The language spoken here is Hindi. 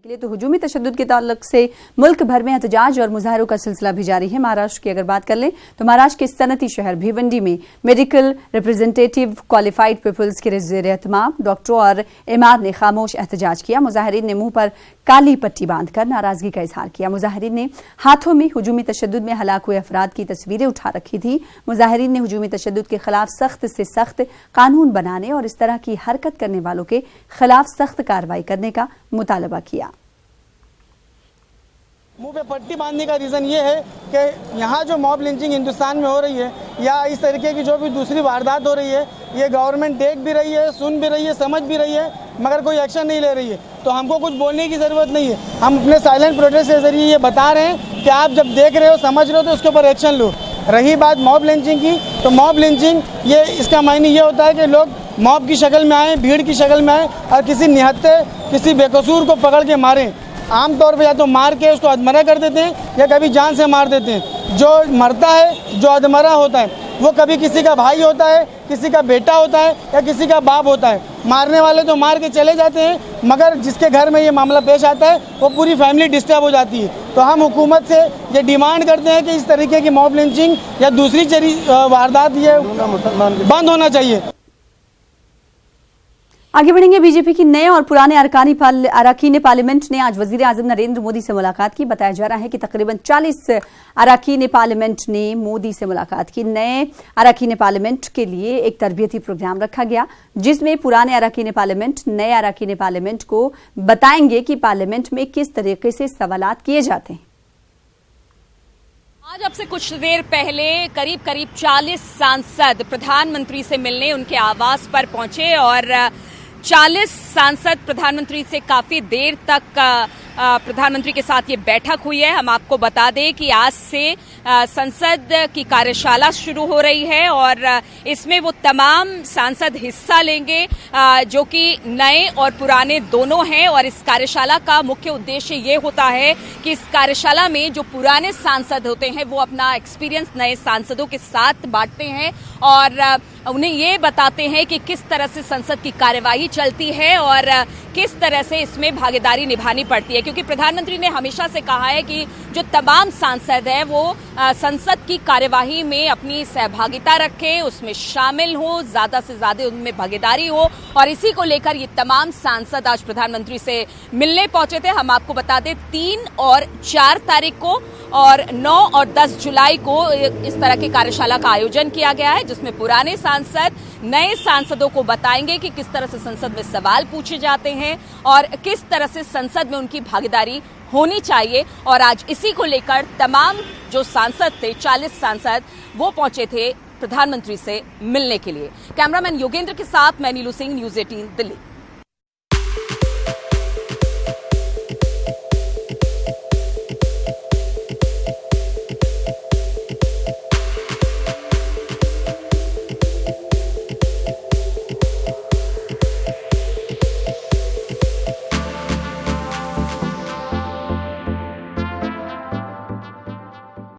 के लिए तो हुजूमी तशद्दुद के ताल्लुक से मुल्क भर में एहतजाज और मुजाहरों का सिलसिला भी जारी है। महाराष्ट्र की अगर बात कर लें तो महाराष्ट्र के सनती शहर भिवंडी में मेडिकल रिप्रेजेंटेटिव क्वालिफाइड पीपल्स के ज़ेर एहतमाम डॉक्टरों और इमाद ने खामोश एहतजाज किया। मुजाहिरीन ने मुंह पर काली पट्टी बांधकर नाराजगी का इजहार किया। मुजाहिरीन ने हाथों में हुजूमी तशद्दुद में हलाक हुए अफराद की तस्वीरें उठा रखी थी। मुजाहिरीन ने हुजूमी तशद्दुद के खिलाफ सख्त से सख्त कानून बनाने और इस तरह की हरकत करने वालों के खिलाफ सख्त कार्रवाई करने का मुतालबा किया। मुंह पे पट्टी बांधने का रीज़न ये है कि यहाँ जो मॉब लिंचिंग हिंदुस्तान में हो रही है या इस तरीके की जो भी दूसरी वारदात हो रही है, ये गवर्नमेंट देख भी रही है, सुन भी रही है, समझ भी रही है, मगर कोई एक्शन नहीं ले रही है। तो हमको कुछ बोलने की ज़रूरत नहीं है। हम अपने साइलेंट प्रोटेस्ट के ज़रिए ये बता रहे हैं कि आप जब देख रहे हो, समझ रहे हो, तो उसके ऊपर एक्शन लो। रही बात मॉब लिंचिंग की, तो मॉब लिंचिंग ये इसका मायने ये होता है कि लोग मॉब की शक्ल में आए, भीड़ की शक्ल में आए और किसी निहत्ते, किसी बेकसूर को पकड़ के मारें। आमतौर पे या तो मार के उसको अधमरा कर देते हैं या कभी जान से मार देते हैं। जो मरता है, जो अधमरा होता है, वो कभी किसी का भाई होता है, किसी का बेटा होता है या किसी का बाप होता है। मारने वाले तो मार के चले जाते हैं, मगर जिसके घर में ये मामला पेश आता है वो पूरी फैमिली डिस्टर्ब हो जाती है। तो हम हुकूमत से ये डिमांड करते हैं कि इस तरीके की मॉब लिंचिंग या दूसरी वारदात ये बंद होना चाहिए। आगे बढ़ेंगे। बीजेपी की नए और पुराने अरकान पार्लियामेंट ने आज वजीर आजम नरेंद्र मोदी से मुलाकात की। बताया जा रहा है कि तकरीबन 40 अरकान पार्लियामेंट ने मोदी से मुलाकात की। नए अरकान पार्लियामेंट के लिए एक तरबियती प्रोग्राम रखा गया, जिसमें पुराने अरकान पार्लियामेंट नए अरकान पार्लियामेंट को बताएंगे कि पार्लियामेंट में किस तरीके से सवालात किए जाते हैं। आज अब से कुछ देर पहले करीब 40 सांसद प्रधानमंत्री से मिलने उनके आवास पर पहुंचे और 40 सांसद प्रधानमंत्री से काफी देर तक प्रधानमंत्री के साथ ये बैठक हुई है। हम आपको बता दें कि आज से संसद की कार्यशाला शुरू हो रही है और इसमें वो तमाम सांसद हिस्सा लेंगे जो कि नए और पुराने दोनों हैं। और इस कार्यशाला का मुख्य उद्देश्य ये होता है कि इस कार्यशाला में जो पुराने सांसद होते हैं वो अपना एक्सपीरियंस नए सांसदों के साथ बांटते हैं और उन्हें ये बताते हैं कि किस तरह से संसद की कार्यवाही चलती है और किस तरह से इसमें भागीदारी निभानी पड़ती है। क्योंकि प्रधानमंत्री ने हमेशा से कहा है कि जो तमाम सांसद हैं वो संसद की कार्यवाही में अपनी सहभागिता रखें, उसमें शामिल हो, ज्यादा से ज्यादा उनमें भागीदारी हो। और इसी को लेकर ये तमाम सांसद आज प्रधानमंत्री से मिलने पहुंचे थे। हम आपको बता दें 3 और 4 तारीख को और 9 और 10 जुलाई को इस तरह की कार्यशाला का आयोजन किया गया है, जिसमें पुराने सांसद नए सांसदों को बताएंगे कि किस तरह से संसद में सवाल पूछे जाते हैं और किस तरह से संसद में उनकी भागीदारी होनी चाहिए। और आज इसी को लेकर तमाम जो सांसद थे, 40 सांसद, वो पहुंचे थे प्रधानमंत्री से मिलने के लिए। कैमरामैन योगेंद्र के साथ मैं नीलू सिंह, न्यूज़ 18 दिल्ली।